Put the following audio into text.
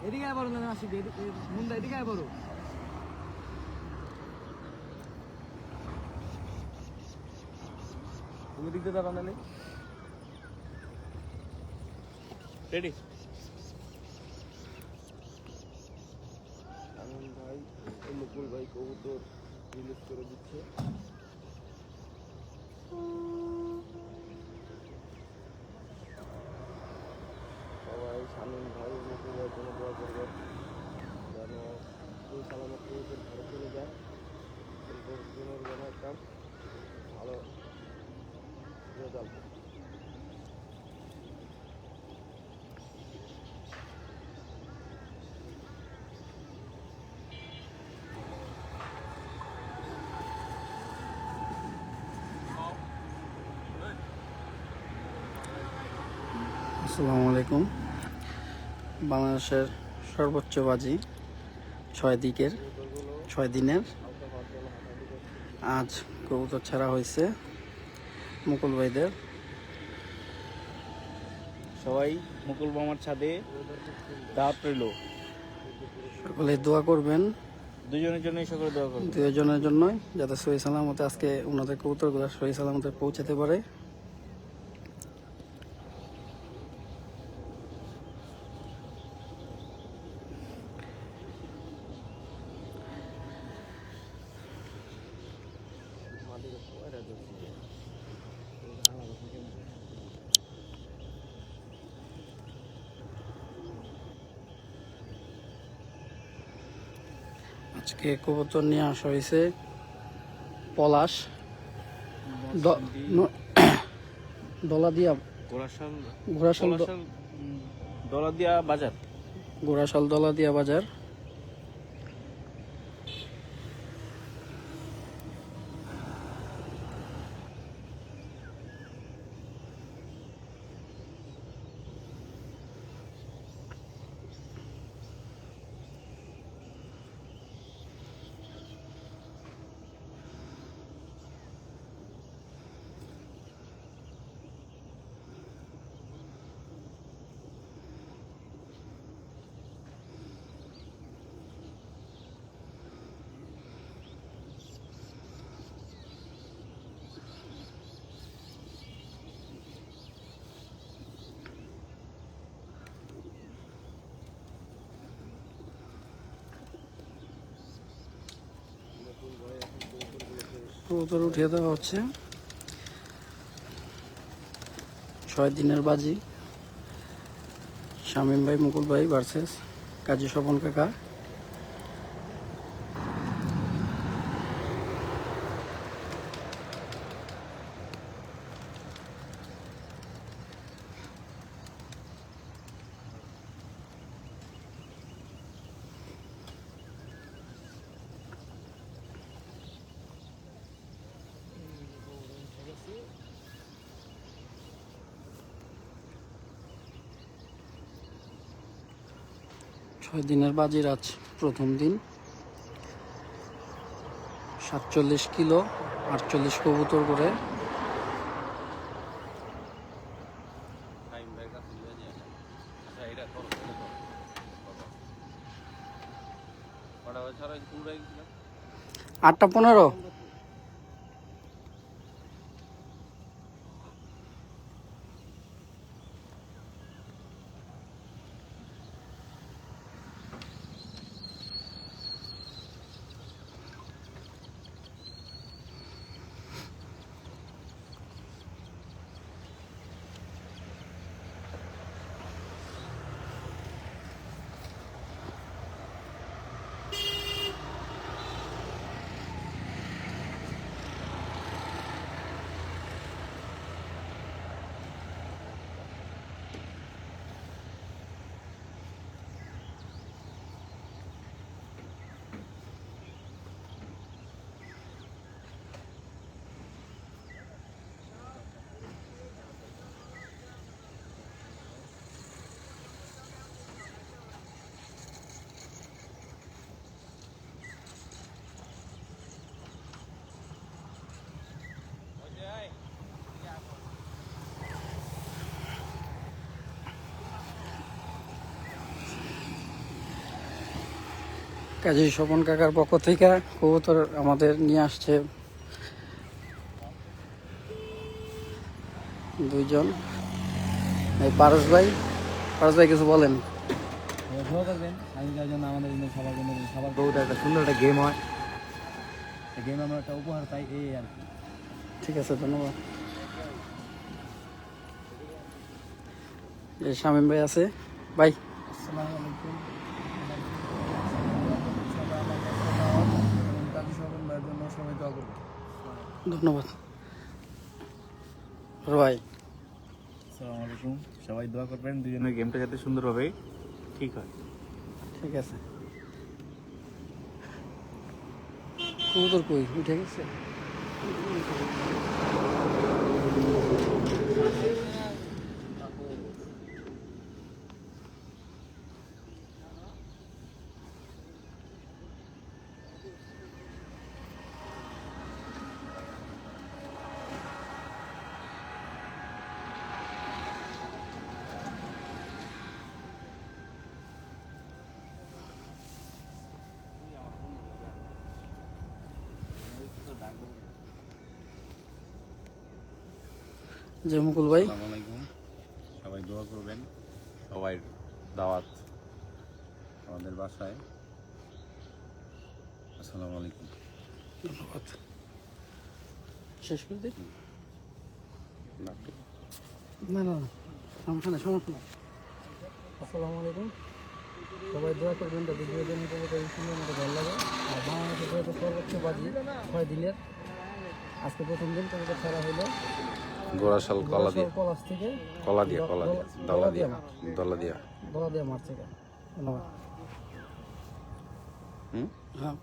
এদিকে আয় বড় না আসি মুন্ডা এদিকে আয় বড় তুমি দিক দিয়ে দাঁড়ানো নেই রেডি আনন্দ ভাই মুকুল ভাই কবুতর রিলিজ করে দিচ্ছে সবাই শামীম ভাই মুকুল ভাই জন্য দোয়া করবেন যেন এই সালামত কবুতর ঘরে চলে যায় কিন্তু দিনের বেলা একটা ভালো রেজাল্ট আসসালামু আলাইকুম। বাংলাদেশের সর্বোচ্চ বাজি 6 দিনের আজ কবুতর ছাড়া হয়েছে মুকুল ভাইদের। সবাই মুকুল মামার ছাদে দাওয়াত রইল। সকলে দোয়া করবেন, দুজনের জন্যই সকলে দোয়া করবেন। দুজনের জন্যই, যাতে সহি সালামতে আজকে ওনাদের কবুতরগুলো সহি সালামতে পৌঁছাতে পারে। আজকে কবুতর নিয়ে আসা হয়েছে পলাশ দলাদিয়া দলাদিয়া বাজার, ঘোড়াশাল দলাদিয়া বাজার। কবুতর উঠিয়ে দেওয়া হচ্ছে। 6 দিনের বাজি শামীম ভাই মুকুল ভাই ভার্সেস কাজী স্বপন কাকা। ছয় দিনের বাজির আজ প্রথম দিন। 47 কিলো 48 কবুতর করে। আটটা 15। কাজী স্বপন কাকার পক্ষ থেকে কবুতর আমাদের নিয়ে আসছে দুইজন। এই পারস ভাই কিছু বলেন। দোয়া করবেন আগামীকার জন্য, আমাদের জন্য, সবার জন্য। সবার কবুতর একটা সুন্দর একটা গেম হয়, গেম আমরা একটা উপহার পাই, এই আর কি। ঠিক আছে, ধন্যবাদ। এই শামীম ভাই আছে। ভাই আসসালামু আলাইকুম। কাজী স্বপন ভাইয়ের জন্য সবাই দোয়া করবে। ধন্যবাদ। ভাই আসসালামু আলাইকুম, সবাই দোয়া করবেন দুজনের গেমটা যাতে সুন্দরভাবে ঠিক হয়। ঠিক আছে। কবুতর কই উঠে গেছে? যে মুকুল ভাই, আসসালামু আলাইকুম, সবাই দোয়া করবেন, সবাই দাওয়াত আমাদের বাসায়। আসসালামু আলাইকুম। ধন্যবাদ। শেষ করে দিই। না না না, সমস্যা নেই, সমস্যা নেই। আসসালামু আলাইকুম, সবাই দোয়া করবেন যাতে দুজন কবুতর সুন্দর মতো ভালো লাগে। আর বাংলাদেশে যেহেতু সর্বোচ্চ বাজি 6 দিনের, আজকে প্রথম দিন কবুতর ছাড়া হলো গোড়াশাল কলা দিয়ে, পলাশ থেকে, কলা দিয়ে, দলা দিয়ে, দলা দিয়ে। দলা দিয়ে মাঠ থেকে। ধন্যবাদ। হুম। হ্যাঁ